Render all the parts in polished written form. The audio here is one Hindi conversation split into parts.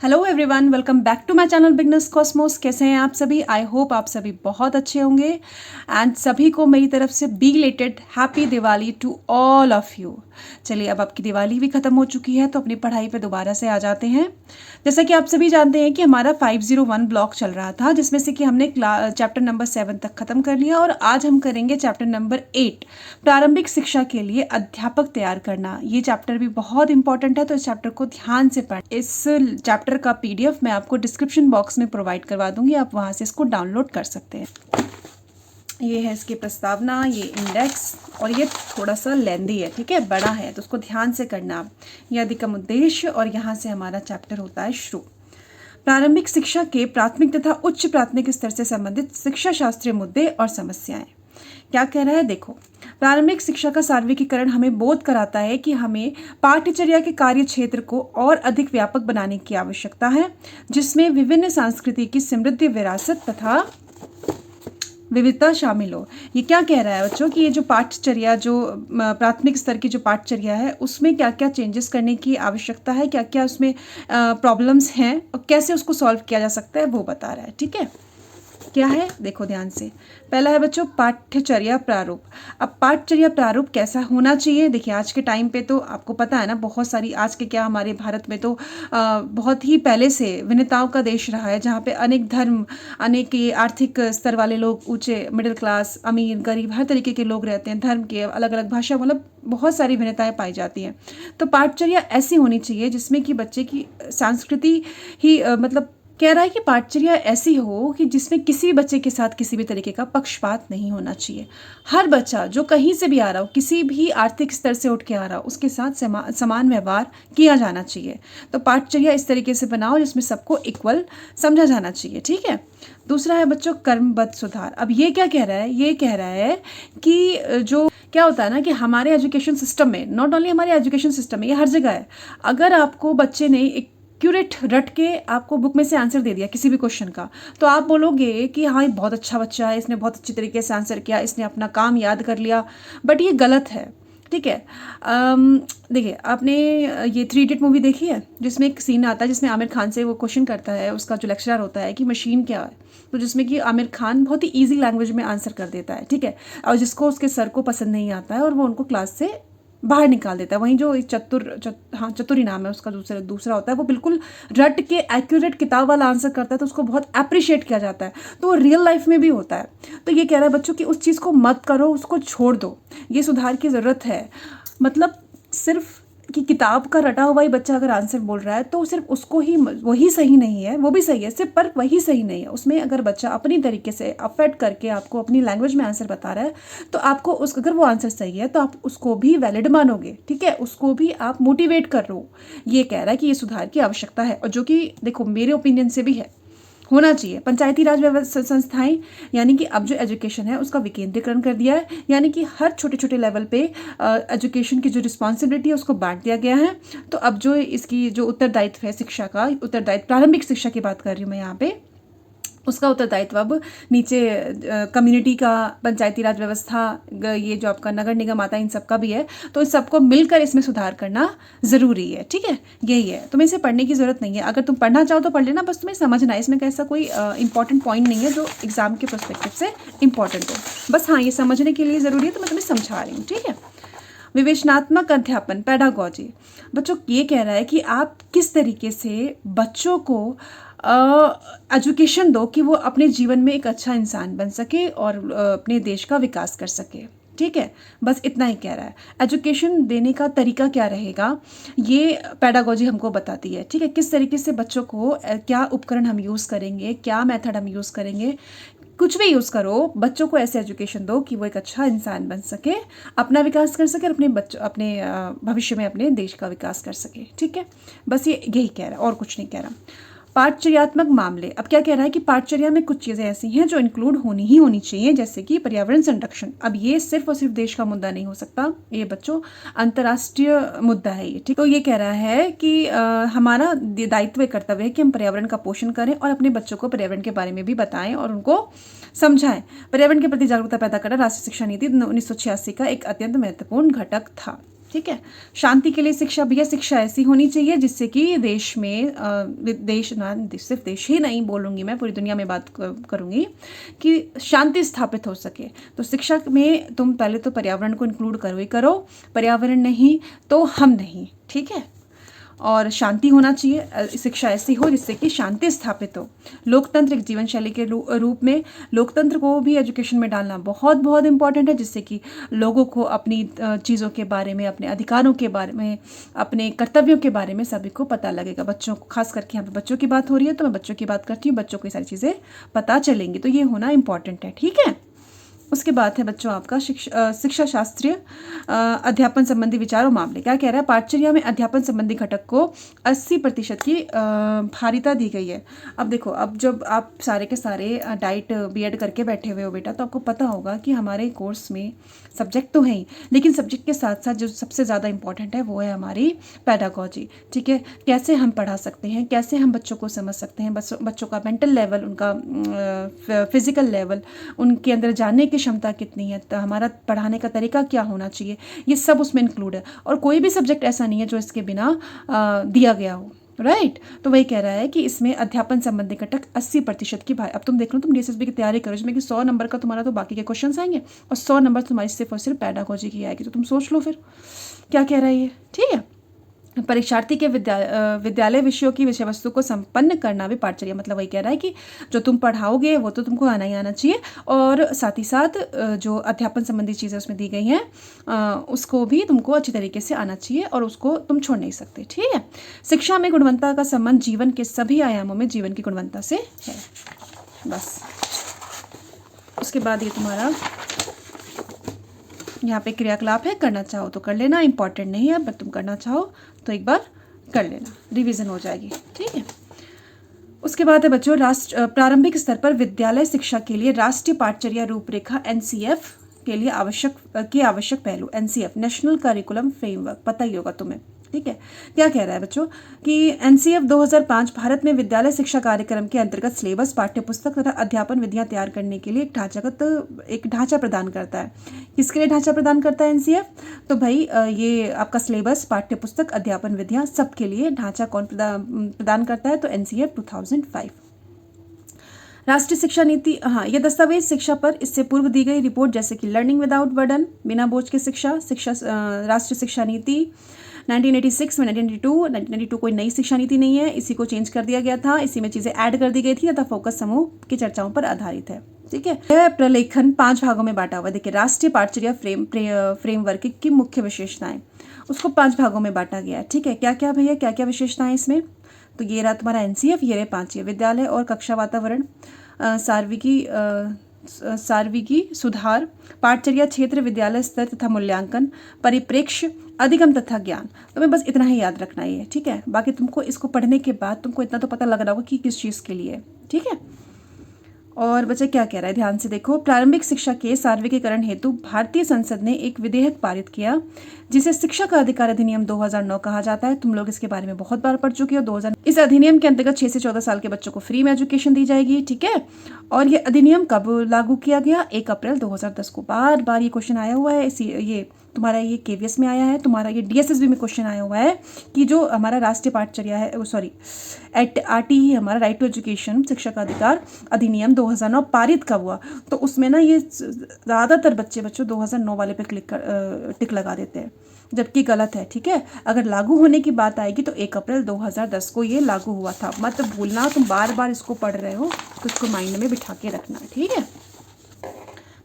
Hello everyone, welcome back to my channel Beginners Cosmos. कैसे हैं आप सभी? आई होप आप सभी बहुत अच्छे होंगे एंड सभी को मेरी तरफ से belated happy Diwali to all of you. चलिए, अब आपकी दिवाली भी ख़त्म हो चुकी है तो अपनी पढ़ाई पे दोबारा से आ जाते हैं। जैसा कि आप सभी जानते हैं कि हमारा 501 ब्लॉक चल रहा था, जिसमें से कि हमने चैप्टर नंबर 7 तक ख़त्म कर लिया और आज हम करेंगे चैप्टर नंबर 8, प्रारंभिक शिक्षा के लिए अध्यापक तैयार करना। ये चैप्टर भी बहुत इंपॉर्टेंट है, तो इस चैप्टर को ध्यान से पढ़ें। इस चैप्टर का PDF मैं आपको डिस्क्रिप्शन बॉक्स में प्रोवाइड करवा दूंगी, आप वहाँ से इसको डाउनलोड कर सकते हैं। ये है इसकी प्रस्तावना, ये इंडेक्स, और ये थोड़ा सा लेंदी है, ठीक है, बड़ा है, तो उसको ध्यान से करना। ये अधिकतम उद्देश्य, और यहाँ से हमारा चैप्टर होता है शुरू। प्रारंभिक शिक्षा के प्राथमिक तथा उच्च प्राथमिक स्तर से संबंधित शिक्षा शास्त्रीय मुद्दे और समस्याएं। क्या कह रहा है? देखो, प्रारंभिक शिक्षा का सार्वत्रिकीकरण हमें बोध कराता है कि हमें पाठ्यचर्या के कार्य क्षेत्र को और अधिक व्यापक बनाने की आवश्यकता है, जिसमें विभिन्न संस्कृति की समृद्ध विरासत तथा विविधता शामिल हो। ये क्या कह रहा है बच्चों कि ये जो पाठ्यचर्या, जो प्राथमिक स्तर की जो पाठ्यचर्या है, उसमें क्या क्या चेंजेस करने की आवश्यकता है, क्या क्या उसमें प्रॉब्लम्स हैं और कैसे उसको सॉल्व किया जा सकता है, वो बता रहा है। ठीक है, क्या है देखो ध्यान से। पहला है बच्चों पाठ्यचर्या प्रारूप। अब पाठ्यचर्या प्रारूप कैसा होना चाहिए? देखिए, आज के टाइम पे तो आपको पता है ना, बहुत सारी आज के क्या हमारे भारत में तो बहुत ही पहले से विविधताओं का देश रहा है, जहाँ पे अनेक धर्म, अनेक ये आर्थिक स्तर वाले लोग, ऊंचे मिडिल क्लास, अमीर गरीब, हर तरीके के लोग रहते हैं, धर्म के अलग अलग भाषा, मतलब बहुत सारी विविधताएं पाई जाती हैं। तो पाठ्यचर्या ऐसी होनी चाहिए जिसमें कि बच्चे की संस्कृति ही मतलब कह रहा है कि पाठ्यचर्या ऐसी हो कि जिसमें किसी भी बच्चे के साथ किसी भी तरीके का पक्षपात नहीं होना चाहिए। हर बच्चा जो कहीं से भी आ रहा हो, किसी भी आर्थिक स्तर से उठ के आ रहा हो, उसके साथ समान व्यवहार किया जाना चाहिए। तो पाठ्यचर्या इस तरीके से बनाओ जिसमें सबको इक्वल समझा जाना चाहिए। ठीक है। दूसरा है बच्चों कर्मबद्ध सुधार। अब ये क्या कह रहा है? ये कह रहा है कि जो क्या होता है ना कि हमारे एजुकेशन सिस्टम में, नॉट ओनली हमारे एजुकेशन सिस्टम में, ये हर जगह है, अगर आपको बच्चे ने एक एक्यूरेट रट के आपको बुक में से आंसर दे दिया किसी भी क्वेश्चन का, तो आप बोलोगे कि हाँ, ये बहुत अच्छा बच्चा है, इसने बहुत अच्छी तरीके से आंसर किया, इसने अपना काम याद कर लिया। बट ये गलत है। ठीक है। देखिए, आपने ये 3 इडियट मूवी देखी है, जिसमें एक सीन आता है जिसमें आमिर खान से वो क्वेश्चन करता है, उसका जो लेक्चरर होता है कि मशीन क्या है, तो जिसमें कि आमिर खान बहुत ही ईजी लैंग्वेज में आंसर कर देता है। ठीक है। और जिसको उसके सर को पसंद नहीं आता है और वो उनको क्लास से बाहर निकाल देता है। वहीं जो चतुरी नाम है उसका, दूसरा होता है, वो बिल्कुल रट के एक्यूरेट किताब वाला आंसर करता है, तो उसको बहुत अप्रिशिएट किया जाता है। तो रियल लाइफ में भी होता है। तो ये कह रहा है बच्चों कि उस चीज़ को मत करो, उसको छोड़ दो, ये सुधार की ज़रूरत है। मतलब सिर्फ कि किताब का रटा हुआ ही बच्चा अगर आंसर बोल रहा है तो सिर्फ उसको ही, वही सही नहीं है, वो भी सही है सिर्फ, पर वही सही नहीं है। उसमें अगर बच्चा अपनी तरीके से अफेक्ट करके आपको अपनी लैंग्वेज में आंसर बता रहा है, तो आपको अगर वो आंसर सही है तो आप उसको भी वैलिड मानोगे। ठीक है, उसको भी आप मोटिवेट कर रहे हो। ये कह रहा है कि ये सुधार की आवश्यकता है, और जो कि देखो मेरे ओपिनियन से भी है, होना चाहिए। पंचायती राज संस्थाएं, यानी कि अब जो एजुकेशन है उसका विकेंद्रीकरण कर दिया है, यानी कि हर छोटे छोटे लेवल पे एजुकेशन की जो रिस्पॉन्सिबिलिटी है उसको बांट दिया गया है। तो अब जो इसकी जो उत्तरदायित्व है शिक्षा का, उत्तरदायित्व प्रारंभिक शिक्षा की बात कर रही हूँ मैं यहाँ पे, उसका उत्तरदायित्व अब नीचे कम्युनिटी का, पंचायती राज व्यवस्था, ये जो आपका नगर निगम आता है, इन सब का भी है। तो इस सबको मिलकर इसमें सुधार करना ज़रूरी है। ठीक है, यही है। तुम्हें इसे पढ़ने की ज़रूरत नहीं है, अगर तुम पढ़ना चाहो तो पढ़ लेना, बस तुम्हें समझना है। इसमें कैसा कोई इंपॉर्टेंट पॉइंट नहीं है जो एग्जाम के पर्सपेक्टिव से इंपॉर्टेंट हो। बस हाँ, ये समझने के लिए ज़रूरी है, तो मैं तुम्हें समझा रही हूँ। ठीक है। विवेचनात्मक अध्यापन, पेडागॉजी। बच्चों ये कह रहा है कि आप किस तरीके से बच्चों को एजुकेशन दो कि वो अपने जीवन में एक अच्छा इंसान बन सके और अपने देश का विकास कर सके। ठीक है, बस इतना ही कह रहा है। एजुकेशन देने का तरीका क्या रहेगा, ये पेडागॉजी हमको बताती है। ठीक है, किस तरीके से बच्चों को क्या उपकरण हम यूज़ करेंगे, क्या मेथड हम यूज़ करेंगे, कुछ भी यूज़ करो, बच्चों को ऐसे एजुकेशन दो कि वो एक अच्छा इंसान बन सके, अपना विकास कर सके और अपने भविष्य में अपने देश का विकास कर सके। ठीक है, बस ये यही कह रहा है और कुछ नहीं कह रहा। पाठचर्यात्मक मामले। अब क्या कह रहा है कि पाठचर्या में कुछ चीज़ें ऐसी हैं जो इंक्लूड होनी चाहिए, जैसे कि पर्यावरण संरक्षण। अब ये सिर्फ और सिर्फ देश का मुद्दा नहीं हो सकता, ये बच्चों अंतर्राष्ट्रीय मुद्दा है ये। ठीक, तो ये कह रहा है कि हमारा दायित्व, कर्तव्य है कि हम पर्यावरण का पोषण करें और अपने बच्चों को पर्यावरण के बारे में भी बताएं और उनको समझाएं। पर्यावरण के प्रति जागरूकता पैदा करना राष्ट्रीय शिक्षा नीति 1986 का एक अत्यंत महत्वपूर्ण घटक था। ठीक है। शांति के लिए शिक्षा, भैया शिक्षा ऐसी होनी चाहिए जिससे कि देश में देश ना, सिर्फ देश ही नहीं बोलूँगी मैं, पूरी दुनिया में बात करूँगी कि शांति स्थापित हो सके। तो शिक्षा में तुम पहले तो पर्यावरण को इंक्लूड करो ही करो, पर्यावरण नहीं तो हम नहीं, ठीक है। और शांति होना चाहिए, शिक्षा ऐसी हो जिससे कि शांति स्थापित हो। लोकतंत्र एक जीवन शैली के रूप में लोकतंत्र को भी एजुकेशन में डालना बहुत बहुत इंपॉर्टेंट है, जिससे कि लोगों को अपनी चीज़ों के बारे में, अपने अधिकारों के बारे में, अपने कर्तव्यों के बारे में सभी को पता लगेगा। बच्चों को, खास करके यहाँ पे बच्चों की बात हो रही है तो मैं बच्चों की बात करती हूँ, बच्चों को ये सारी चीज़ें पता चलेंगी, तो ये होना इंपॉर्टेंट है, ठीक है। उसके बाद है बच्चों आपका शिक्षा शास्त्रीय अध्यापन संबंधी विचार और मामले। क्या कह रहा है, पाठचर्या में अध्यापन संबंधी घटक को 80% की भारिता दी गई है। अब देखो, अब जब आप सारे के सारे डाइट बीएड करके बैठे हुए हो बेटा, तो आपको पता होगा कि हमारे कोर्स में सब्जेक्ट तो हैं ही, लेकिन सब्जेक्ट के साथ साथ जो सबसे ज़्यादा इंपॉर्टेंट है वो है हमारी पैडागॉजी, ठीक है। कैसे हम पढ़ा सकते हैं, कैसे हम बच्चों को समझ सकते हैं, बच्चों का मेंटल लेवल, उनका फिजिकल लेवल, उनके अंदर जानने की क्षमता कितनी है, तो हमारा पढ़ाने का तरीका क्या होना चाहिए, ये सब उसमें इंक्लूड है। और कोई भी सब्जेक्ट ऐसा नहीं है जो इसके बिना दिया गया हो, राइट। तो वही कह रहा है कि इसमें अध्यापन संबंधी घटक 80% की भाई। अब तुम देख लो, तुम डीएसएसबी की तैयारी करो, जिसमें कि 100 नंबर का तुम्हारा तो बाकी के क्वेश्चन आएंगे और 100 नंबर तुम्हारी सिर्फ और सिर्फ पैडागॉजी की आएगी। तो तुम सोच लो फिर क्या कह रहा है ये, ठीक है। परीक्षार्थी के विद्यालय विषयों की विषय वस्तु को संपन्न करना भी पाठचर्या, मतलब वही कह रहा है कि जो तुम पढ़ाओगे वो तो तुमको आना ही आना चाहिए, और साथ ही साथ जो अध्यापन संबंधी चीज़ें उसमें दी गई हैं उसको भी तुमको अच्छी तरीके से आना चाहिए और उसको तुम छोड़ नहीं सकते, ठीक है। शिक्षा में गुणवत्ता का संबंध जीवन के सभी आयामों में जीवन की गुणवत्ता से है, बस। उसके बाद ये तुम्हारा यहाँ पे क्रियाकलाप है, करना चाहो तो कर लेना, इंपॉर्टेंट नहीं है, बट तुम करना चाहो तो एक बार कर लेना, रिवीजन हो जाएगी, ठीक है। उसके बाद है बच्चों प्रारंभिक स्तर पर विद्यालय शिक्षा के लिए राष्ट्रीय पाठचर्या रूपरेखा एनसीएफ के लिए आवश्यक पहलू। एनसीएफ नेशनल करिकुलम फ्रेमवर्क, पता ही होगा तुम्हें, ठीक है। क्या कह रहा है बच्चों कि एनसीएफ 2005 भारत में विद्यालय शिक्षा कार्यक्रम के अंतर्गत सिलेबस, पाठ्यपुस्तक तथा अध्यापन विधियां तैयार करने के लिए एक ढांचा प्रदान करता है। किसके लिए ढांचा प्रदान करता है एनसीएफ? तो भाई ये आपका सिलेबस, पाठ्यपुस्तक, अध्यापन विधियां, सबके लिए ढांचा कौन प्रदान करता है? तो एनसीएफ 2005। राष्ट्रीय शिक्षा नीति, हाँ, ये दस्तावेज शिक्षा पर इससे पूर्व दी गई रिपोर्ट, जैसे कि लर्निंग विदाउट बर्डन, बिना बोझ के शिक्षा, राष्ट्रीय शिक्षा नीति 1986 में 1992 कोई नई शिक्षा नीति नहीं है, इसी को चेंज कर दिया गया था, इसी में चीज़ें ऐड कर दी गई थी तथा फोकस समूह की चर्चाओं पर आधारित है, ठीक है। यह प्रलेखन 5 भागों में बांटा हुआ है। देखिए, राष्ट्रीय पाठचर्या फ्रेमवर्क की मुख्य विशेषताएं, उसको 5 भागों में बांटा गया है, ठीक है। क्या क्या भैया, क्या क्या विशेषताएं इसमें? तो ये रहा तुम्हारा एनसीएफ, ये रहे 5 विद्यालय और कक्षा वातावरण, सार्विकी सुधार, पाठचर्या क्षेत्र, विद्यालय स्तर तथा मूल्यांकन, परिप्रेक्ष्य, अधिगम तथा ज्ञान। तुम्हें बस इतना ही याद रखना है, ठीक है। बाकी तुमको इसको पढ़ने के बाद तुमको इतना तो पता लग रहा होगा कि किस चीज़ के लिए, ठीक है। और बच्चा क्या कह रहा है, ध्यान से देखो। प्रारंभिक शिक्षा के सार्वत्रिकीकरण हेतु भारतीय संसद ने एक विधेयक पारित किया, जिसे शिक्षा का अधिकार अधिनियम 2009 कहा जाता है। तुम लोग इसके बारे में बहुत बार पढ़ चुके हो। 2000 इस अधिनियम के अंतर्गत 6 से 14 साल के बच्चों को फ्री में एजुकेशन दी जाएगी, ठीक है। और ये अधिनियम कब लागू किया गया? 1 अप्रैल 2010 को। बार बार ये क्वेश्चन आया हुआ है, ये तुम्हारा ये केवीएस में आया है, तुम्हारा ये डीएसएसबी में क्वेश्चन आया हुआ है कि जो हमारा राष्ट्रीय पाठचर्या है, सॉरी आरटीई, हमारा राइट टू एजुकेशन, शिक्षा का अधिकार अधिनियम 2009 पारित कब हुआ? तो उसमें ना ये ज़्यादातर बच्चों 2009 वाले पे टिक लगा देते हैं, जबकि गलत है, ठीक है। अगर लागू होने की बात आएगी तो 1 अप्रैल 2010 को ये लागू हुआ था। मत भूलना, तुम बार बार इसको पढ़ रहे हो तो इसको माइंड में बिठा के रखना, ठीक है।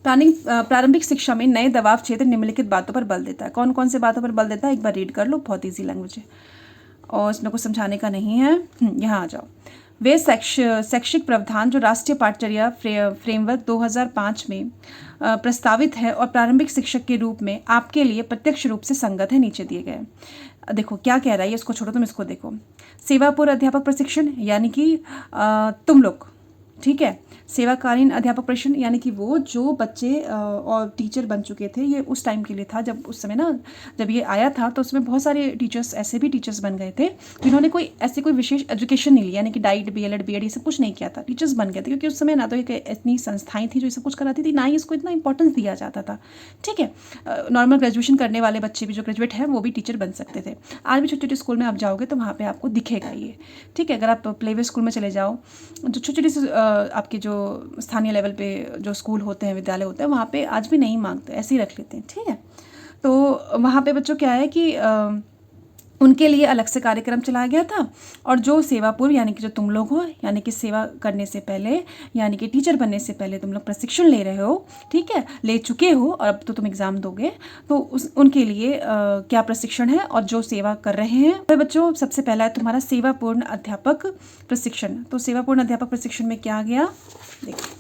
प्रारंभिक शिक्षा में नए दबाव क्षेत्र निम्नलिखित बातों पर बल देता है। कौन कौन से बातों पर बल देता है? एक बार रीड कर लो, बहुत ईजी लैंग्वेज है और इसमें कुछ समझाने का नहीं है। यहाँ आ जाओ। वे शैक्षिक प्रावधान जो राष्ट्रीय पाठचर्या फ्रेमवर्क 2005 में प्रस्तावित है और प्रारंभिक शिक्षक के रूप में आपके लिए प्रत्यक्ष रूप से संगत है, नीचे दिए गए। देखो क्या कह रहा है, इसको छोड़ो, तुम इसको देखो। सेवा पूर्व अध्यापक प्रशिक्षण, यानी कि तुम लोग, ठीक है। सेवाकालीन अध्यापक प्रशिक्षण यानी कि वो जो बच्चे और टीचर बन चुके थे, ये उस टाइम के लिए था जब उस समय ना जब ये आया था तो उसमें बहुत सारे टीचर्स ऐसे भी टीचर्स बन गए थे जिन्होंने कोई विशेष एजुकेशन नहीं लिया, यानी कि डाइट BLED BEd ये सब कुछ नहीं किया था, टीचर्स बन गए थे। क्योंकि उस समय ना तो एक इतनी संस्थाएं थी जो ये सब कुछ कराती थी, ना ही इसको इतना इंपॉर्टेंस दिया जाता था। ठीक है, नॉर्मल ग्रेजुएशन करने वाले बच्चे भी जो ग्रेजुएट हैं वो भी टीचर बन सकते थे। आज भी छोटे छोटे स्कूल में आप जाओगे तो वहाँ पर आपको दिखेगा ये। ठीक है, अगर आप प्ले वे स्कूल में चले जाओ, जो छोटे छोटे आपके जो स्थानीय लेवल पे जो स्कूल होते हैं, विद्यालय होते हैं, वहाँ पे आज भी नहीं मांगते, ऐसे ही रख लेते हैं। ठीक है, तो वहाँ पे बच्चों क्या है कि उनके लिए अलग से कार्यक्रम चलाया गया था। और जो सेवा पूर्व यानी कि जो तुम लोग हो, यानी कि सेवा करने से पहले, यानी कि टीचर बनने से पहले तुम लोग प्रशिक्षण ले रहे हो, ठीक है, ले चुके हो और अब तो तुम एग्ज़ाम दोगे, तो उनके लिए क्या प्रशिक्षण है और जो सेवा कर रहे हैं। तो बच्चों सबसे पहला है तुम्हारा सेवापूर्ण अध्यापक प्रशिक्षण। तो सेवापूर्ण अध्यापक प्रशिक्षण में क्या आ गया, देखो,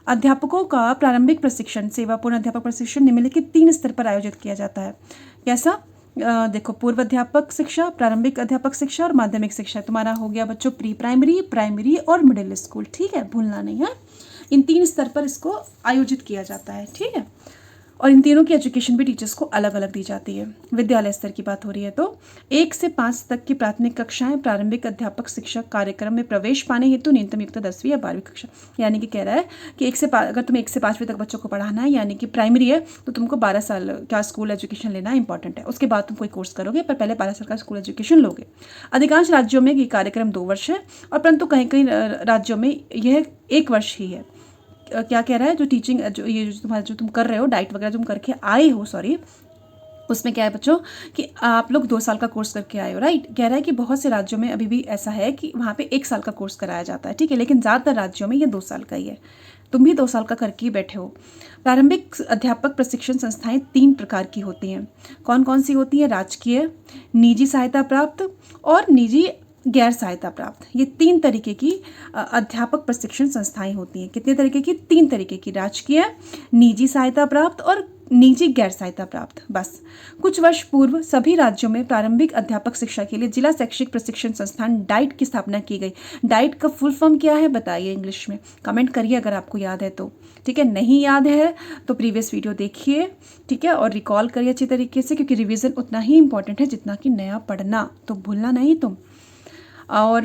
अध्यापकों का प्रारंभिक प्रशिक्षण, सेवापूर्ण अध्यापक प्रशिक्षण निम्नलिखित 3 स्तर पर आयोजित किया जाता है। कैसा, देखो, पूर्व अध्यापक शिक्षा, प्रारंभिक अध्यापक शिक्षा और माध्यमिक शिक्षा। तुम्हारा हो गया बच्चों प्री प्राइमरी, प्राइमरी और मिडिल स्कूल। ठीक है, भूलना नहीं है, इन 3 स्तर पर इसको आयोजित किया जाता है। ठीक है, और इन तीनों की एजुकेशन भी टीचर्स को अलग अलग दी जाती है। विद्यालय स्तर की बात हो रही है तो 1 से 5 तक की प्राथमिक कक्षाएं प्रारंभिक अध्यापक शिक्षक कार्यक्रम में प्रवेश पाने हेतु न्यूनतम युक्त 10वीं या 12वीं कक्षा, यानी कि कह रहा है कि अगर तुम्हें 1 से 5वीं तक बच्चों को पढ़ाना है, यानी कि प्राइमरी है, तो तुमको 12 साल का स्कूल एजुकेशन लेना इंपॉर्टेंट है। उसके बाद तुम कोई कोर्स करोगे, पर पहले 12 साल का स्कूल एजुकेशन लोगे। अधिकांश राज्यों में ये कार्यक्रम 2 वर्ष है, और परंतु कहीं कहीं राज्यों में यह 1 वर्ष ही है। क्या कह रहा है, जो टीचिंग जो तुम कर रहे हो, डाइट वगैरह तुम करके आए हो, सॉरी, उसमें क्या है बच्चों कि आप लोग 2 साल का कोर्स करके आए हो, राइट। कह रहा है कि बहुत से राज्यों में अभी भी ऐसा है कि वहाँ पे 1 साल का कोर्स कराया जाता है। ठीक है, लेकिन ज़्यादातर राज्यों में ये 2 साल का ही है। तुम भी 2 साल का करके ही बैठे हो। प्रारंभिक अध्यापक प्रशिक्षण संस्थाएं 3 प्रकार की होती हैं। कौन कौन सी होती हैं, राजकीय, निजी सहायता प्राप्त और निजी गैर सहायता प्राप्त। ये 3 तरीके की अध्यापक प्रशिक्षण संस्थाएं होती हैं। कितने तरीके की, 3 तरीके की, राजकीय, निजी सहायता प्राप्त और निजी गैर सहायता प्राप्त। बस कुछ वर्ष पूर्व सभी राज्यों में प्रारंभिक अध्यापक शिक्षा के लिए जिला शैक्षिक प्रशिक्षण संस्थान डाइट की स्थापना की गई। डाइट का फुल फॉर्म क्या है बताइए इंग्लिश में, कमेंट करिए अगर आपको याद है तो। ठीक है, नहीं याद है तो प्रीवियस वीडियो देखिए, ठीक है, और रिकॉल करिए अच्छी तरीके से, क्योंकि रिविजन उतना ही इंपॉर्टेंट है जितना कि नया पढ़ना, तो भूलना नहीं तुम। और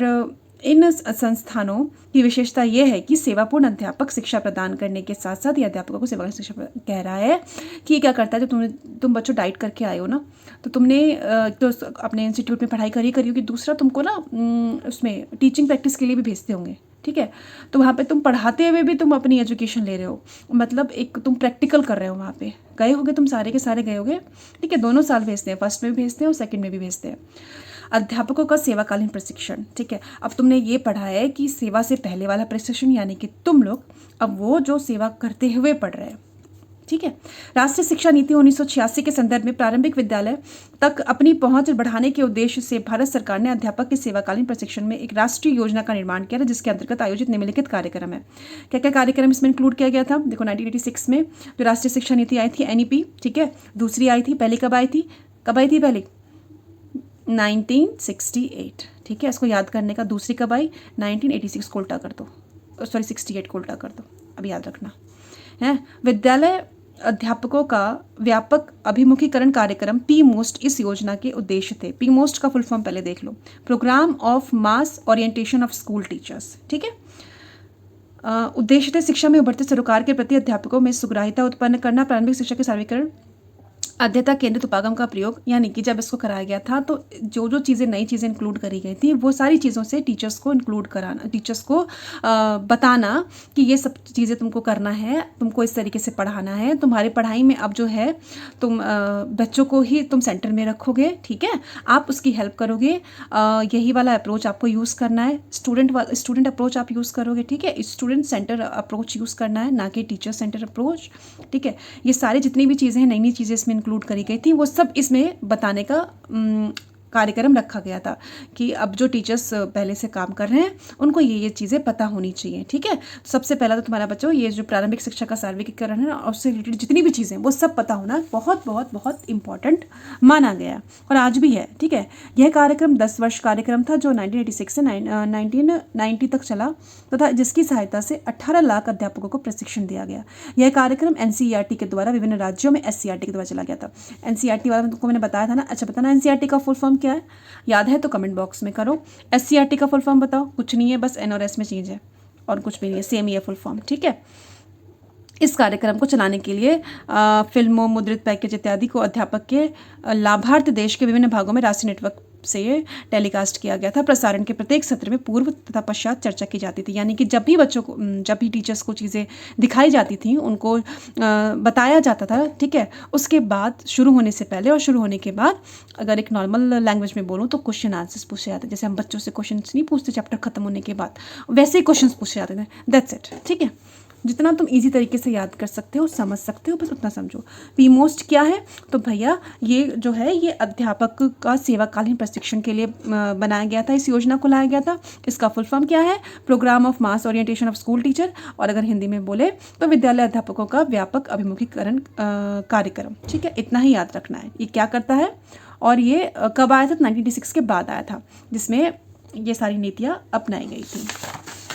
इन संस्थानों की विशेषता यह है कि सेवापूर्ण अध्यापक शिक्षा प्रदान करने के साथ साथ ये अध्यापकों को सेवा शिक्षा कह रहा है कि क्या करता है, जब तुम बच्चों डाइट करके आए हो ना, तो तुमने तो अपने इंस्टीट्यूट में पढ़ाई करी होगी, दूसरा तुमको ना उसमें टीचिंग प्रैक्टिस के लिए भी भेजते होंगे। ठीक है, तो वहाँ पे तुम पढ़ाते हुए भी तुम अपनी एजुकेशन ले रहे हो, मतलब एक तुम प्रैक्टिकल कर रहे हो। वहाँ पे गए होगे तुम, सारे के सारे गए होगे। ठीक है, दोनों साल भेजते हैं, फर्स्ट में भी भेजते हैं और सेकंड में भी भेजते हैं। अध्यापकों का सेवाकालीन प्रशिक्षण। ठीक है, अब तुमने ये पढ़ा है कि सेवा से पहले वाला प्रशिक्षण, यानी कि तुम लोग अब वो जो सेवा करते हुए पढ़ रहे हैं। ठीक है, राष्ट्रीय शिक्षा नीति 1986 के संदर्भ में प्रारंभिक विद्यालय तक अपनी पहुंच बढ़ाने के उद्देश्य से भारत सरकार ने अध्यापक के सेवाकालीन प्रशिक्षण में एक राष्ट्रीय योजना का निर्माण किया था, जिसके अंतर्गत आयोजित निम्नलिखित कार्यक्रम है। क्या क्या कार्यक्रम इसमें इंक्लूड किया गया था, देखो 1986 में जो राष्ट्रीय शिक्षा नीति आई थी, NEP, ठीक है, दूसरी आई थी, पहली कब आई थी पहली 1968। ठीक है, इसको याद करने का, दूसरी कब आई 1986 को उल्टा कर दो, सॉरी 68 को उल्टा कर दो, अब याद रखना है। विद्यालय अध्यापकों का व्यापक अभिमुखीकरण कार्यक्रम PMOST इस योजना के उद्देश्य थे। PMOST का फुल फॉर्म पहले देख लो, programme of mass orientation of school teachers. ठीक है, उद्देश्य थे शिक्षा में उभरते सरोकार के प्रति अध्यापकों में सुग्राहिता उत्पन्न करना, प्रारंभिक शिक्षा के सार्वत्रीकरण, अध्ययता केंद्रित उपागम का प्रयोग। यानी कि जब इसको कराया गया था तो जो जो चीज़ें, नई चीज़ें इंक्लूड करी गई थी, वो सारी चीज़ों से टीचर्स को इंक्लूड कराना, टीचर्स को बताना कि ये सब चीज़ें तुमको करना है, तुमको इस तरीके से पढ़ाना है। तुम्हारी पढ़ाई में अब जो है तुम बच्चों को ही तुम सेंटर में रखोगे। ठीक है, आप उसकी हेल्प करोगे, यही वाला अप्रोच आपको यूज़ करना है। स्टूडेंट अप्रोच आप यूज़ करोगे। ठीक है, स्टूडेंट सेंटर अप्रोच यूज़ करना है, ना कि टीचर सेंटर अप्रोच। ठीक है, ये सारी जितनी भी चीज़ें हैं, नई नई चीज़ें इसमें इंक्लूड करी गई थी, वो सब इसमें बताने का कार्यक्रम रखा गया था कि अब जो टीचर्स पहले से काम कर रहे हैं उनको ये चीज़ें पता होनी चाहिए। ठीक है, सबसे पहला तो तुम्हारा बच्चों ये जो प्रारंभिक शिक्षा का सार्वत्रिकीकरण है ना, और उससे रिलेटेड जितनी भी चीज़ें वो सब पता होना बहुत बहुत बहुत इंपॉर्टेंट माना गया और आज भी है। ठीक है, यह कार्यक्रम 10 वर्ष कार्यक्रम था जो 1986 से 1990 तक चला तथा जिसकी सहायता से 18 लाख अध्यापकों को प्रशिक्षण दिया गया। यह कार्यक्रम NCERT के द्वारा विभिन्न राज्यों में SCERT के द्वारा चला गया था। NCERT वाला तुमको मैंने बताया था ना। अच्छा, बताना NCERT का फुल फॉर्म क्या है, याद है तो कमेंट बॉक्स में करो। SCERT का फुल फॉर्म बताओ। कुछ नहीं है, बस N और S में चेंज है और कुछ भी नहीं है, सेम ही है फुल फॉर्म। ठीक है, इस कार्यक्रम को चलाने के लिए फिल्मों, मुद्रित पैकेज इत्यादि को अध्यापक के लाभार्थ देश के विभिन्न भागों में राष्ट्रीय नेटवर्क से ये टेलीकास्ट किया गया था। प्रसारण के प्रत्येक सत्र में पूर्व तथा पश्चात चर्चा की जाती थी, यानी कि जब भी बच्चों को, जब भी टीचर्स को चीज़ें दिखाई जाती थी, उनको बताया जाता था। ठीक है, उसके बाद शुरू होने से पहले और शुरू होने के बाद अगर एक नॉर्मल लैंग्वेज में बोलूँ तो क्वेश्चन आंसर्स पूछे जाते, जैसे हम बच्चों से क्वेश्चन नहीं पूछते चैप्टर खत्म होने के बाद, वैसे ही क्वेश्चन पूछे जाते थे। That's it. ठीक है, जितना तुम इजी तरीके से याद कर सकते हो, समझ सकते हो, बस उतना समझो। पीमोस्ट क्या है, तो भैया ये जो है ये अध्यापक का सेवाकालीन प्रशिक्षण के लिए बनाया गया था, इस योजना को लाया गया था। इसका फुल फॉर्म क्या है, program of mass orientation of school teacher, और अगर हिंदी में बोले तो विद्यालय अध्यापकों का व्यापक अभिमुखीकरण कार्यक्रम। ठीक है, इतना ही याद रखना है। ये क्या करता है और ये कब आया था, 1986 के बाद आया था, जिसमें ये सारी नीतियाँ अपनाई गई थी।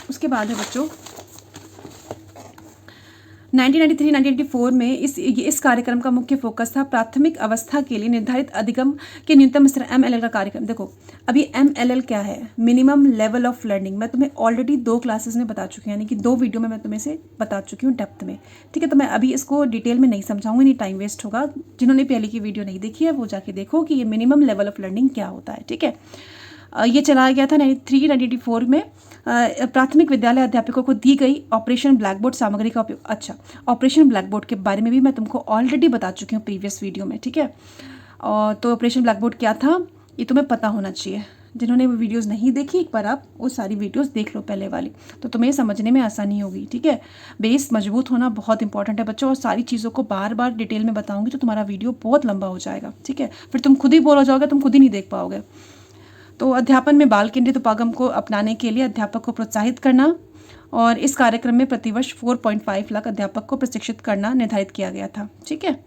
उसके बाद है बच्चों 1993-1994 में इस कार्यक्रम का मुख्य फोकस था प्राथमिक अवस्था के लिए निर्धारित अधिगम के न्यूनतम स्तर MLL का कार्यक्रम। देखो अभी MLL क्या है, मिनिमम लेवल ऑफ लर्निंग, मैं तुम्हें ऑलरेडी 2 क्लासेस में बता चुकी हूँ, यानी कि 2 वीडियो में मैं तुम्हें से बता चुकी हूँ डेप्थ में। ठीक है, तो मैं अभी इसको डिटेल में नहीं समझाऊंगी, नहीं टाइम वेस्ट होगा। जिन्होंने पहले की वीडियो नहीं देखी है वो जाके देखो कि ये मिनिमम लेवल ऑफ लर्निंग क्या होता है। ठीक है, ये चलाया गया था 1993-1994 में। प्राथमिक विद्यालय अध्यापकों को दी गई ऑपरेशन ब्लैक बोर्ड सामग्री का उपयोग। अच्छा, ऑपरेशन ब्लैक बोर्ड के बारे में भी मैं तुमको ऑलरेडी बता चुकी हूँ प्रीवियस वीडियो में। ठीक है, और तो ऑपरेशन ब्लैक बोर्ड क्या था ये तुम्हें पता होना चाहिए। जिन्होंने वो वीडियोस नहीं देखी एक बार आप वो सारी वीडियोस देख लो पहले वाली, तो तुम्हें समझने में आसानी होगी। ठीक है, बेस मजबूत होना बहुत इंपॉर्टेंट है बच्चों, और सारी चीज़ों को बार बार डिटेल में बताऊंगी तो तुम्हारा वीडियो बहुत लंबा हो जाएगा। ठीक है, फिर तुम खुद ही बोर हो जाओगे, तुम खुद ही नहीं देख पाओगे। तो अध्यापन में बाल केंद्रित उपागम को अपनाने के लिए अध्यापक को प्रोत्साहित करना, और इस कार्यक्रम में प्रतिवर्ष 4.5 लाख अध्यापक को प्रशिक्षित करना निर्धारित किया गया था। ठीक है,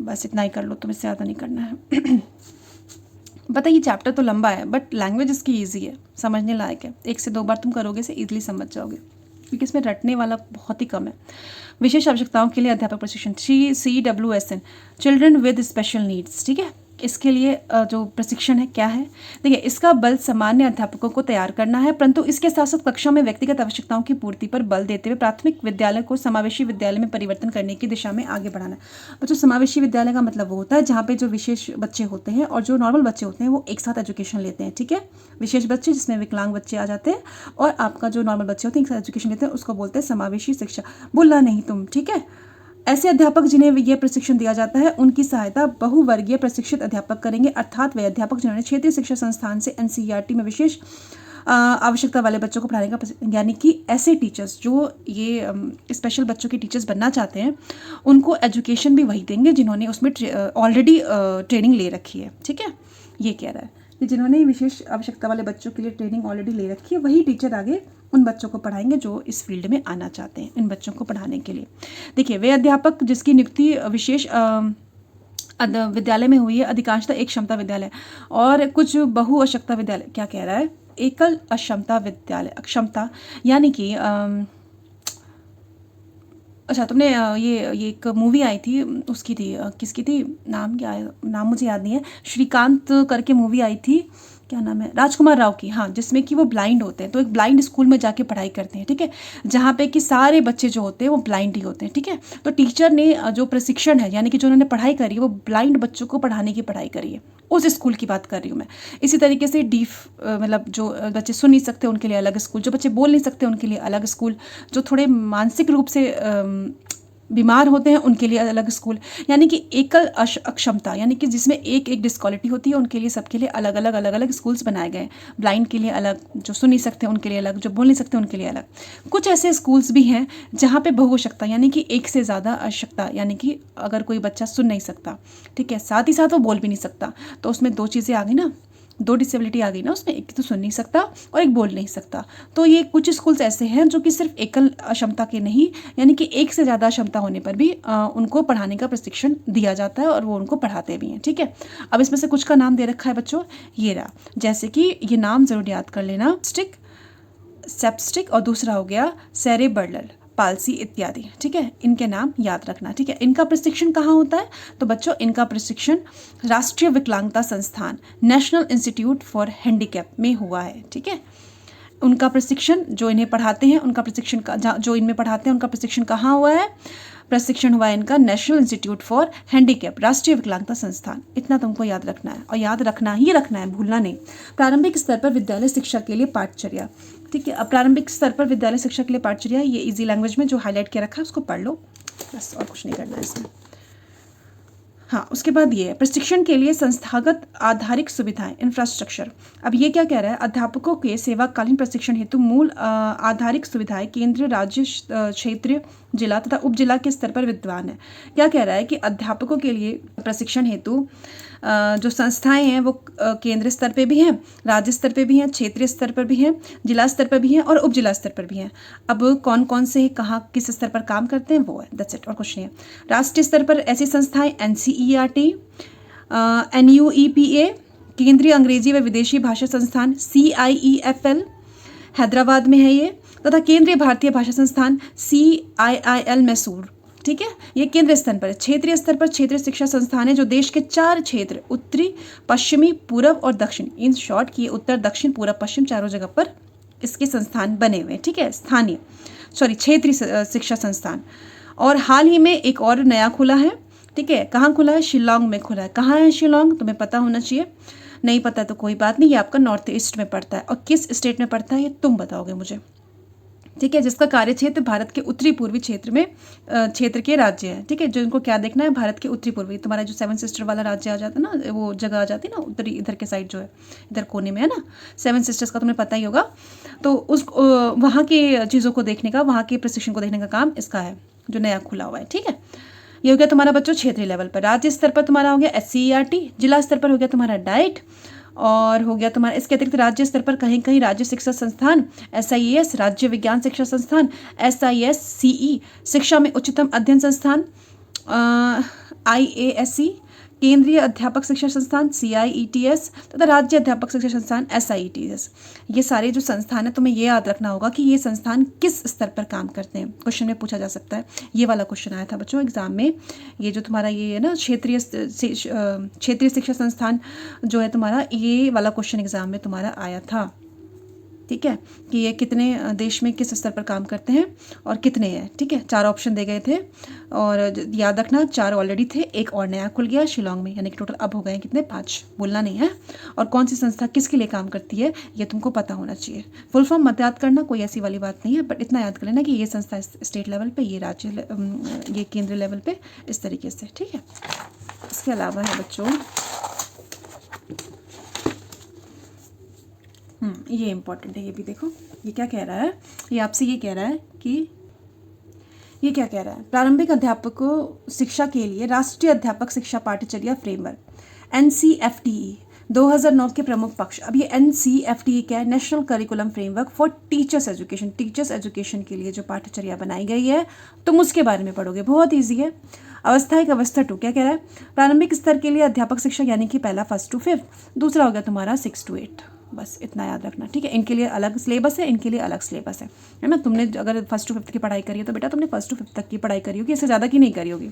बस इतना ही कर लो, तुम्हें ज़्यादा नहीं करना है। पता ये चैप्टर तो लंबा है बट लैंग्वेज इसकी ईजी है, समझने लायक है। 1 से 2 बार तुम करोगे से ईजिली समझ जाओगे, क्योंकि इसमें रटने वाला बहुत ही कम है। विशेष आवश्यकताओं के लिए अध्यापक प्रशिक्षण, CWSN, children with special needs. ठीक है, इसके लिए जो प्रशिक्षण है क्या है, देखिए इसका बल सामान्य अध्यापकों को तैयार करना है, परंतु इसके साथ साथ कक्षा में व्यक्तिगत आवश्यकताओं की पूर्ति पर बल देते हुए प्राथमिक विद्यालय को समावेशी विद्यालय में परिवर्तन करने की दिशा में आगे बढ़ाना है। बच्चों समावेशी विद्यालय का मतलब वो होता है जहाँ पे जो विशेष बच्चे होते हैं और जो नॉर्मल बच्चे होते हैं वो एक साथ एजुकेशन लेते हैं। ठीक है, विशेष बच्चे जिसमें विकलांग बच्चे आ जाते हैं और आपका जो नॉर्मल बच्चे होते हैं एक साथ एजुकेशन लेते हैं, उसको बोलते हैं समावेशी शिक्षा। बोलना नहीं तुम, ठीक है। ऐसे अध्यापक जिन्हें यह प्रशिक्षण दिया जाता है उनकी सहायता बहुवर्गीय प्रशिक्षित अध्यापक करेंगे, अर्थात वे अध्यापक जिन्होंने क्षेत्रीय शिक्षा संस्थान से NCERT में विशेष आवश्यकता वाले बच्चों को पढ़ाने का, यानी कि ऐसे टीचर्स जो ये स्पेशल बच्चों के टीचर्स बनना चाहते हैं उनको एजुकेशन भी वही देंगे जिन्होंने उसमें ऑलरेडी ट्रेनिंग ले रखी है। ठीक है, ये कह रहा है कि जिन्होंने विशेष आवश्यकता वाले बच्चों के लिए ट्रेनिंग ऑलरेडी ले रखी है वही टीचर आगे उन बच्चों को पढ़ाएंगे जो इस फील्ड में आना चाहते हैं, इन बच्चों को पढ़ाने के लिए। देखिए वे अध्यापक जिसकी नियुक्ति विशेष विद्यालय में हुई है, अधिकांशतः एक क्षमता विद्यालय और कुछ बहु अक्षमता विद्यालय। क्या कह रहा है, एकल अक्षमता विद्यालय, अक्षमता यानी कि अच्छा तुमने ये एक मूवी आई थी उसकी थी, किसकी थी, नाम क्या है, नाम मुझे याद नहीं है, श्रीकांत करके मूवी आई थी, क्या नाम है, राजकुमार राव की, हाँ, जिसमें कि वो ब्लाइंड होते हैं, तो एक ब्लाइंड स्कूल में जाके पढ़ाई करते हैं। ठीक है, जहाँ पे कि सारे बच्चे जो होते हैं वो ब्लाइंड ही होते हैं। ठीक है, तो टीचर ने जो प्रशिक्षण है यानी कि जो उन्होंने पढ़ाई करी है वो ब्लाइंड बच्चों को पढ़ाने की पढ़ाई करी है, उस स्कूल की बात कर रही हूँ मैं। इसी तरीके से डीफ मतलब जो बच्चे सुन नहीं सकते उनके लिए अलग स्कूल, जो बच्चे बोल नहीं सकते उनके लिए अलग स्कूल, जो थोड़े मानसिक रूप से बीमार होते हैं उनके लिए अलग स्कूल, यानी कि एकल अक्षमता, यानी कि जिसमें एक एक डिस्क्वालिटी होती है, उनके लिए सबके लिए अलग अलग स्कूल्स बनाए गए हैं। ब्लाइंड के लिए अलग, जो सुन नहीं सकते उनके लिए अलग, जो बोल नहीं सकते उनके लिए अलग। कुछ ऐसे स्कूल्स भी हैं जहाँ पे बहुअक्षमता, यानी कि एक से ज़्यादा अक्षमता, यानी कि अगर कोई बच्चा सुन नहीं सकता, ठीक है, साथ ही साथ वो बोल भी नहीं सकता, तो उसमें दो चीज़ें आ गई ना, दो डिसेबिलिटी आ गई ना उसमें, एक तो सुन नहीं सकता और एक बोल नहीं सकता। तो ये कुछ स्कूल्स ऐसे हैं जो कि सिर्फ एकल क्षमता के नहीं, यानी कि एक से ज़्यादा क्षमता होने पर भी उनको पढ़ाने का प्रशिक्षण दिया जाता है और वो उनको पढ़ाते भी हैं, ठीक है। अब इसमें से कुछ का नाम दे रखा है बच्चों, ये रहा, जैसे कि ये नाम ज़रूर याद कर लेना, सेप्स्टिक और दूसरा हो गया सेरेब्रल पाल्सी इत्यादि, ठीक है, इनके नाम याद रखना, ठीक है। इनका प्रशिक्षण कहाँ होता है, तो बच्चों इनका प्रशिक्षण राष्ट्रीय विकलांगता संस्थान नेशनल इंस्टीट्यूट फॉर हैंडीकैप में हुआ है, ठीक है। उनका प्रशिक्षण जो इन्हें पढ़ाते हैं, उनका प्रशिक्षण जो इनमें पढ़ाते हैं उनका प्रशिक्षण कहाँ हुआ है, प्रशिक्षण हुआ है इनका नेशनल इंस्टीट्यूट फॉर हैंडीकैप, राष्ट्रीय विकलांगता संस्थान। इतना तुमको याद रखना है और याद रखना ही रखना है, भूलना नहीं। प्रारंभिक स्तर पर विद्यालय शिक्षा के लिए पाठचर्या, ठीक है। अब प्रारंभिक स्तर पर विद्यालय शिक्षा के लिए पाठचर्या, ये इजी लैंग्वेज में जो हाईलाइट किया रखा है उसको पढ़ लो, बस और कुछ नहीं करना है इसमें। हाँ, उसके बाद ये प्रशिक्षण के लिए संस्थागत आधारिक सुविधाएं, इंफ्रास्ट्रक्चर। अब ये क्या कह रहा है, अध्यापकों के सेवाकालीन प्रशिक्षण हेतु मूल आधारिक सुविधाएं केंद्रीय, राज्य, क्षेत्रीय, जिला तथा उप जिला के स्तर पर विद्यमान है। क्या कह रहा है कि अध्यापकों के लिए प्रशिक्षण हेतु जो संस्थाएं हैं वो केंद्रीय स्तर पे भी हैं, राज्य स्तर पे भी हैं, क्षेत्रीय स्तर पर भी हैं, जिला स्तर पर भी हैं और उप जिला स्तर पर भी हैं। अब कौन कौन से कहाँ किस स्तर पर काम करते हैं वो है, दैट्स इट, और कुछ नहीं है। राष्ट्रीय स्तर पर ऐसी संस्थाएं NCERT, NUEPA, केंद्रीय अंग्रेजी व विदेशी भाषा संस्थान CIEFL हैदराबाद में है ये, तथा केंद्रीय भारतीय भाषा संस्थान CIIL मैसूर, ठीक है, ये केंद्रीय स्तर पर। क्षेत्रीय स्तर पर क्षेत्रीय शिक्षा संस्थान है जो देश के 4 क्षेत्र उत्तरी, पश्चिमी, पूर्व और दक्षिण, इन शॉर्ट किए उत्तर, दक्षिण, पूर्व, पश्चिम चारों जगह पर इसके संस्थान बने हुए हैं, ठीक है, क्षेत्रीय शिक्षा संस्थान। और हाल ही में एक और नया खुला है, ठीक है, कहाँ खुला है, शिलोंग में खुला है। कहाँ है शिलोंग, तुम्हें पता होना चाहिए, नहीं पता तो कोई बात नहीं, ये आपका नॉर्थ ईस्ट में पड़ता है। और किस स्टेट में पड़ता है ये तुम बताओगे मुझे, ठीक है, जिसका कार्य क्षेत्र भारत के उत्तरी पूर्वी क्षेत्र के राज्य है, ठीक है। जो इनको क्या देखना है, भारत के उत्तरी पूर्वी, तुम्हारा जो 7 सिस्टर वाला राज्य आ जाता है ना, वो जगह आ जाती है ना उत्तरी, इधर के साइड जो है, इधर कोने में है ना, 7 सिस्टर्स का तुम्हें पता ही होगा। तो उस वहाँ की चीज़ों को देखने का, वहाँ के प्रशिक्षण को देखने का काम इसका है, जो नया खुला हुआ है, ठीक है। ये हो गया तुम्हारा बच्चों क्षेत्रीय लेवल पर। राज्य स्तर पर तुम्हारा हो गया SCERT, जिला स्तर पर हो गया तुम्हारा डाइट, और हो गया तुम्हारा इसके अतिरिक्त राज्य स्तर पर कहीं कहीं राज्य शिक्षा संस्थान SIES, राज्य विज्ञान शिक्षा संस्थान SISCE, शिक्षा में उच्चतम अध्ययन संस्थान IASC, केंद्रीय अध्यापक शिक्षा संस्थान CIETS तथा राज्य अध्यापक शिक्षा संस्थान SIETS। ये सारे जो संस्थान है तुम्हें ये याद रखना होगा कि ये संस्थान किस स्तर पर काम करते हैं, क्वेश्चन में पूछा जा सकता है। ये वाला क्वेश्चन आया था बच्चों एग्जाम में, ये जो तुम्हारा ये है ना क्षेत्रीय शिक्षा संस्थान जो है तुम्हारा, ये वाला क्वेश्चन एग्जाम में तुम्हारा आया था, ठीक है, कि ये कितने देश में किस स्तर पर काम करते हैं और कितने हैं, ठीक है। 4 ऑप्शन दे गए थे और याद रखना 4 ऑलरेडी थे, एक और नया खुल गया शिलोंग में, यानी कि टोटल अब हो गए कितने, 5, भूलना नहीं है। और कौन सी संस्था किसके लिए काम करती है ये तुमको पता होना चाहिए। फुल फॉर्म मत याद करना, कोई ऐसी वाली बात नहीं है, बट इतना याद कर लेना कि ये संस्था स्टेट लेवल पर, ये राज्य, ये केंद्रीय लेवल पर, इस तरीके से, ठीक है। इसके अलावा है बच्चों ये इम्पॉर्टेंट है, ये भी देखो, ये क्या कह रहा है, ये आपसे ये कह रहा है कि ये क्या कह रहा है, प्रारंभिक अध्यापकों शिक्षा के लिए राष्ट्रीय अध्यापक शिक्षा पाठ्यचर्या फ्रेमवर्क NCFTE 2009 के प्रमुख पक्ष। अब ये NCFTE क्या है, national curriculum framework for teachers education, teachers education के लिए जो पाठ्यचर्या बनाई गई है तुम उसके बारे में पढ़ोगे, बहुत ईजी है। अवस्था 1 अवस्था 2 क्या कह रहा है, प्रारंभिक स्तर के लिए अध्यापक शिक्षा यानी कि पहला 1st to 5th, दूसरा हो गया तुम्हारा 6 to 8, बस इतना याद रखना, ठीक है। इनके लिए अलग सिलेबस है, इनके लिए अलग सिलेबस है ना। तुमने अगर 1st to 5th की पढ़ाई करी है तो बेटा तुमने 1st to 5th तक की पढ़ाई करी होगी, इससे ज़्यादा की नहीं करी होगी,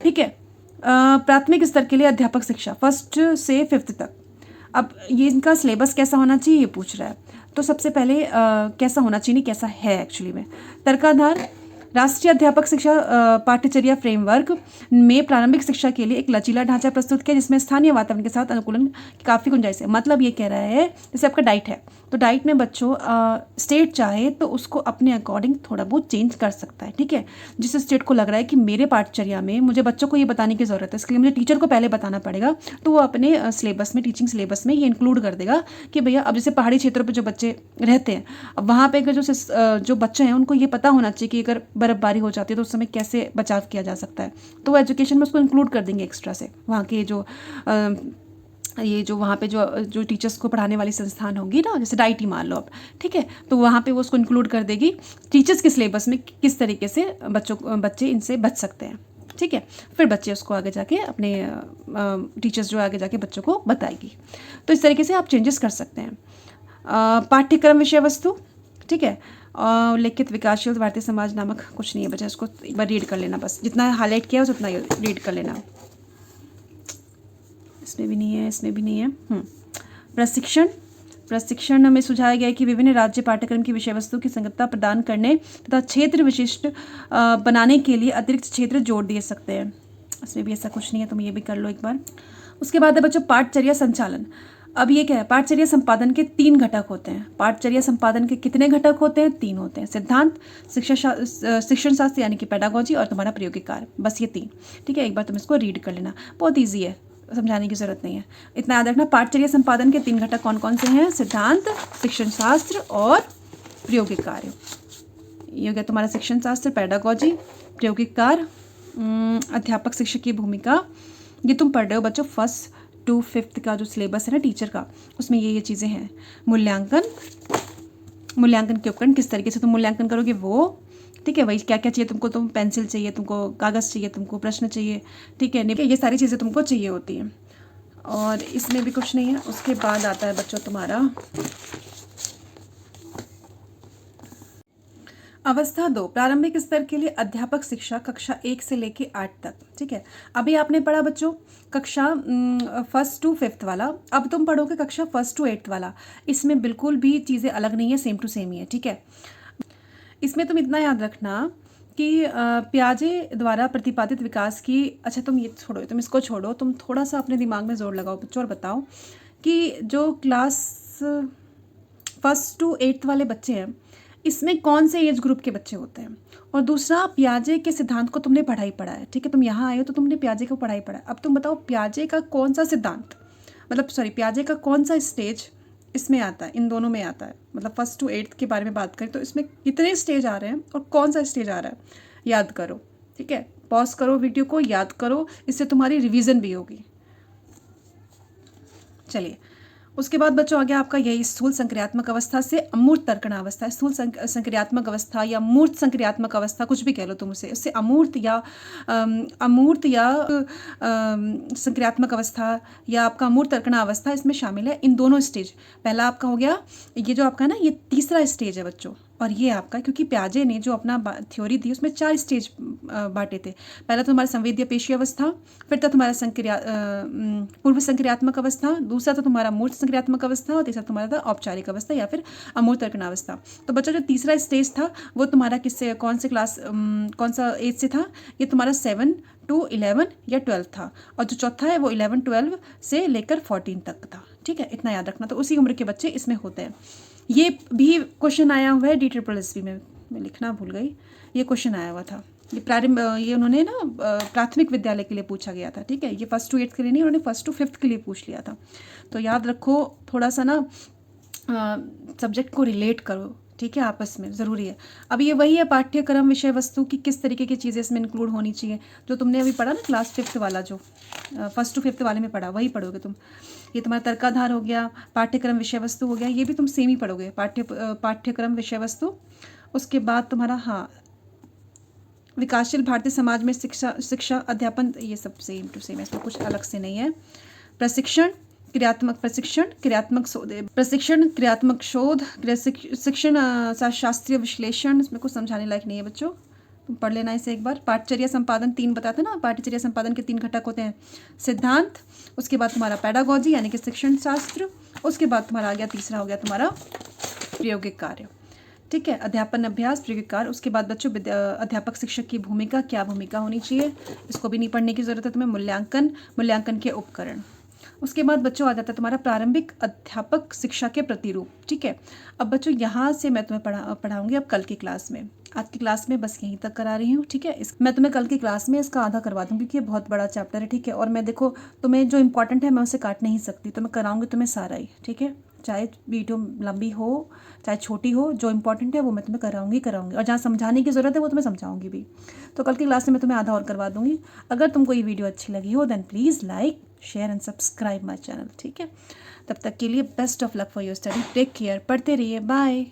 ठीक है। प्राथमिक स्तर के लिए अध्यापक शिक्षा 1st से 5th तक। अब ये इनका सिलेबस कैसा होना चाहिए ये पूछ रहा है, तो सबसे पहले कैसा होना चाहिए, नहीं कैसा है एक्चुअली में, तर्काधार, राष्ट्रीय अध्यापक शिक्षा पाठ्यचर्या फ्रेमवर्क में प्रारंभिक शिक्षा के लिए एक लचीला ढांचा प्रस्तुत किया जिसमें स्थानीय वातावरण के साथ अनुकूलन की काफ़ी गुंजाइश है। मतलब ये कह रहा है जैसे आपका डाइट है तो डाइट में बच्चों स्टेट चाहे तो उसको अपने अकॉर्डिंग थोड़ा बहुत चेंज कर सकता है, ठीक है। जिस स्टेट को लग रहा है कि मेरे पाठ्यचर्या में मुझे बच्चों को ये बताने की ज़रूरत है, इसके लिए मुझे टीचर को पहले बताना पड़ेगा, तो वो अपने सिलेबस में, टीचिंग सिलेबस में ये इंक्लूड कर देगा कि भैया अब जैसे पहाड़ी क्षेत्रों पर जो बच्चे रहते हैं, अब वहाँ पे अगर जो बच्चे हैं उनको ये पता होना चाहिए कि अगर बर्फ़बारी हो जाती है तो उस समय कैसे बचाव किया जा सकता है, तो वो एजुकेशन में उसको इंक्लूड कर देंगे एक्स्ट्रा से। वहाँ के जो वहाँ पे जो टीचर्स को पढ़ाने वाली संस्थान होगी ना, जैसे डाइट ही मान लो अब, ठीक है, तो वहाँ पे वो उसको इंक्लूड कर देगी टीचर्स के सिलेबस में किस तरीके से बच्चे इनसे बच सकते हैं, ठीक है। फिर बच्चे उसको आगे जाके अपने टीचर्स जो आगे जाके बच्चों को बताएगी। तो इस तरीके से आप चेंजेस कर सकते हैं। पाठ्यक्रम विषय वस्तु, ठीक है, लिखित विकासशील भारतीय समाज नामक कुछ नहीं है बच्चा, इसको एक बार रीड कर लेना, बस जितना हाईलाइट किया है उतना रीड कर लेना। इसमें भी नहीं है, इसमें भी नहीं है। प्रशिक्षण में सुझाया गया है कि विभिन्न राज्य पाठ्यक्रम की विषय वस्तु की संगतता प्रदान करने तथा क्षेत्र विशिष्ट बनाने के लिए अतिरिक्त क्षेत्र जोड़ दिए सकते हैं। इसमें भी ऐसा कुछ नहीं है, तुम ये भी कर लो एक बार। उसके बाद है बच्चों पाठचर्या संचालन। अब ये क्या है, पाठचर्या संपादन के 3 घटक होते हैं। पाठचर्या संपादन के कितने घटक होते हैं? 3 होते हैं, सिद्धांत, शिक्षण शास्त्र यानी कि पेडागोजी और तुम्हारा प्रायोगिक कार्य, बस ये 3, ठीक है। एक बार तुम इसको रीड कर लेना, बहुत ईजी है, समझाने की जरूरत नहीं है, इतना याद रखना। पाठचर्या संपादन के 3 घटक कौन कौन से हैं? सिद्धांत, शिक्षण शास्त्र और प्रायोगिक कार्य। ये हो गया तुम्हारा शिक्षण शास्त्र, पेडागोजी, प्रायोगिक कार्य, अध्यापक शिक्षक की भूमिका। ये तुम पढ़ रहे हो बच्चों 1st to 5th का जो सिलेबस है ना टीचर का, उसमें ये चीज़ें हैं। मूल्यांकन के उपकरण, किस तरीके से तुम मूल्यांकन करोगे वो, ठीक है। वही क्या क्या चाहिए तुमको, तुम पेंसिल चाहिए, तुमको कागज़ चाहिए, तुमको प्रश्न चाहिए, ठीक है, ये सारी चीज़ें तुमको चाहिए होती हैं। और इसमें भी कुछ नहीं है। उसके बाद आता है बच्चों तुम्हारा अवस्था 2, प्रारंभिक स्तर के लिए अध्यापक शिक्षा कक्षा 1 से लेके 8 तक, ठीक है। अभी आपने पढ़ा बच्चों कक्षा 1st to 5th वाला, अब तुम पढ़ोगे कक्षा 1st to 8th वाला। इसमें बिल्कुल भी चीज़ें अलग नहीं है, सेम टू सेम ही है, ठीक है। इसमें तुम इतना याद रखना कि पियाजे द्वारा प्रतिपादित विकास की, अच्छा तुम ये छोड़ो, तुम इसको छोड़ो, तुम थोड़ा सा अपने दिमाग में जोर लगाओ बच्चों और बताओ कि जो क्लास 1st to 8th वाले बच्चे हैं इसमें कौन से एज ग्रुप के बच्चे होते हैं। और दूसरा, पियाजे के सिद्धांत को तुमने पढ़ा ही पढ़ा है, ठीक है, तुम यहाँ आए हो तो तुमने पियाजे को पढ़ा ही पढ़ा है। अब तुम बताओ पियाजे का कौन सा सिद्धांत, मतलब सॉरी पियाजे का कौन सा स्टेज इसमें आता है, इन दोनों में आता है। मतलब 1st to 8th के बारे में बात करें तो इसमें कितने स्टेज आ रहे हैं और कौन सा स्टेज आ रहा है, याद करो, ठीक है। पॉज करो वीडियो को, याद करो, इससे तुम्हारी रिवीजन भी होगी। चलिए, उसके बाद बच्चों आ गया आपका यही स्थूल संक्रियात्मक अवस्था से अमूर्त तर्कणा अवस्था। स्थूल संक्रियात्मक अवस्था या मूर्त संक्रियात्मक अवस्था, कुछ भी कह लो तुम उसे, उससे अमूर्त या संक्रियात्मक अवस्था या आपका अमूर्त तर्कणा अवस्था इसमें शामिल है। इन दोनों स्टेज, पहला आपका हो गया ये जो आपका ना, ये तीसरा स्टेज है बच्चों, और ये आपका, क्योंकि पियाजे ने जो अपना थ्योरी दी उसमें 4 स्टेज बांटे थे। पहला तो तुम्हारा संवेद्य पेशी अवस्था, फिर था तुम्हारा पूर्व संक्रियात्मक अवस्था, दूसरा था तुम्हारा मूर्त संक्रियात्मक अवस्था, और तीसरा तुम्हारा था औपचारिक अवस्था या फिर अमूर्त तर्कणा अवस्था। तो बच्चों जो तीसरा स्टेज था वो तुम्हारा किससे, कौन सा एज से था? ये तुम्हारा 7 to 11 या 12 था, और जो चौथा है वो 11, 12 से लेकर 14 तक था, ठीक है। इतना याद रखना, तो उसी उम्र के बच्चे इसमें होते हैं। ये भी क्वेश्चन आया हुआ है DSSB में, मैं लिखना भूल गई, ये क्वेश्चन आया हुआ था। ये उन्होंने ना प्राथमिक विद्यालय के लिए पूछा गया था, ठीक है। ये 1st to 8th के लिए नहीं, उन्होंने 1st to 5th के लिए पूछ लिया था। तो याद रखो, थोड़ा सा ना सब्जेक्ट को रिलेट करो, ठीक है, आपस में ज़रूरी है। अब ये वही है पाठ्यक्रम विषय वस्तु की किस तरीके की चीज़ें इसमें इंक्लूड होनी चाहिए, जो तुमने अभी पढ़ा ना क्लास 5th वाला, जो 1st to 5th वाले में पढ़ा, वही पढ़ोगे तुम। ये तुम्हारा तर्काधार हो गया, पाठ्यक्रम विषय वस्तु हो गया, ये भी तुम सेम ही पढ़ोगे, पाठ्यक्रम विषय वस्तु। उसके बाद तुम्हारा विकासशील भारतीय समाज में शिक्षा अध्यापन, ये सब सेम टू सेम है, इसमें कुछ अलग से नहीं है। प्रशिक्षण, क्रियात्मक शोध, शिक्षण शास्त्रीय विश्लेषण, इसमें कुछ समझाने लायक नहीं है बच्चों, तुम पढ़ लेना इसे एक बार। पाठचर्या संपादन 3 बताते ना, पाठचर्या संपादन के 3 घटक होते हैं, सिद्धांत, उसके बाद तुम्हारा पेडागोजी यानी कि शिक्षण शास्त्र, उसके बाद तुम्हारा आ गया तीसरा हो गया तुम्हारा प्रायोगिक कार्य, ठीक है। अध्यापन अभ्यास प्रयोगकार, उसके बाद बच्चों अध्यापक शिक्षक की भूमिका, क्या भूमिका होनी चाहिए, इसको भी नहीं पढ़ने की ज़रूरत है तुम्हें। मूल्यांकन, मूल्यांकन के उपकरण। उसके बाद बच्चों आ जाता है तुम्हारा प्रारंभिक अध्यापक शिक्षा के प्रतिरूप। ठीक है। अब बच्चों यहाँ से मैं तुम्हें पढ़ाऊंगी अब कल की क्लास में। आज की क्लास में बस यहीं तक करा रही हूँ। ठीक है। मैं तुम्हें कल की क्लास में इसका आधा करवा दूँगी क्योंकि ये बहुत बड़ा चैप्टर है। ठीक है। और मैं देखो तुम्हें जो इंपॉर्टेंट है मैं उसे काट नहीं सकती, तो मैं कराऊंगी तुम्हें सारा ही। ठीक है। चाहे वीडियो लंबी हो चाहे छोटी हो, जो इंपॉर्टेंट है वो मैं तुम्हें कराऊंगी और जहाँ समझाने की ज़रूरत है वो तुम्हें समझाऊंगी भी। तो कल की क्लास में मैं तुम्हें आधा और करवा दूंगी। अगर तुमको ये वीडियो अच्छी लगी हो then please like share and subscribe my channel. ठीक है। तब तक के लिए best of luck for your study. Take care, पढ़ते रहिए, बाय।